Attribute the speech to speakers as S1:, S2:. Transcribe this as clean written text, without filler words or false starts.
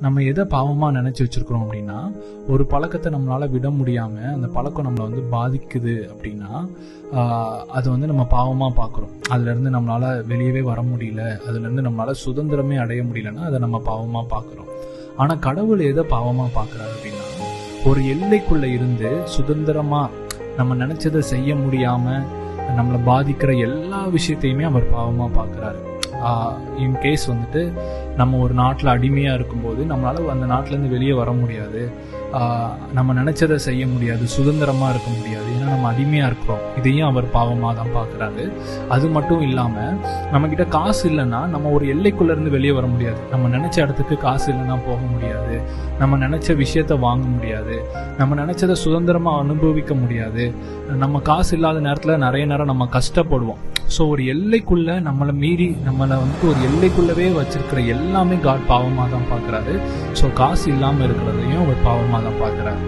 S1: நம்ம எதை பாவமா நினைச்சு வச்சிருக்கிறோம் அப்படின்னா, ஒரு பழக்கத்தை நம்மளால விட முடியாம அந்த பழக்கம் நம்மளை பாதிக்குது அப்படின்னா அது நம்ம பாவமா பார்க்குறோம். அதுல இருந்து நம்மளால வெளியவே வர முடியல, அதுல இருந்து நம்மளால சுதந்திரமே அடைய முடியலன்னா அதை நம்ம பாவமா பார்க்குறோம். ஆனா கடவுள் எதை பாவமா பார்க்குறாரு அப்படின்னா, ஒரு எல்லைக்குள்ள இருந்து சுதந்திரமா நம்ம நினைச்சதை செய்ய முடியாம நம்மளை பாதிக்கிற எல்லா விஷயத்தையுமே அவர் பாவமா பார்க்குறாரு. இன்கேஸ் நம்ம ஒரு நாட்டில் அடிமையா இருக்கும்போது நம்மளால அந்த நாட்டில இருந்து வெளியே வர முடியாது, நம்ம நினைச்சதை செய்ய முடியாது, சுதந்திரமா இருக்க முடியாது, ஏன்னா நம்ம அடிமையா இருக்கிறோம். இதையும் அவர் பாவமா தான் பார்க்கறாரு. அது மட்டும் இல்லாம நம்ம கிட்ட காசு இல்லைன்னா நம்ம ஒரு எல்லைக்குள்ள இருந்து வெளியே வர முடியாது. நம்ம நினைச்ச இடத்துக்கு காசு இல்லைன்னா போக முடியாது, நம்ம நினைச்ச விஷயத்த வாங்க முடியாது, நம்ம நினைச்சதை சுதந்திரமா அனுபவிக்க முடியாது. நம்ம காசு இல்லாத நேரத்துல நிறைய நேரம் நம்ம கஷ்டப்படுவோம். ஸோ ஒரு எல்லைக்குள்ள நம்மளை மீறி நம்மளை ஒரு எல்லைக்குள்ளவே வச்சிருக்கிற எல்லாமே காட் பாவமாக தான் பார்க்குறாரு. ஸோ காசு இல்லாமல் இருக்கிறதையும் அவர் பாவமாக தான் பார்க்குறாரு.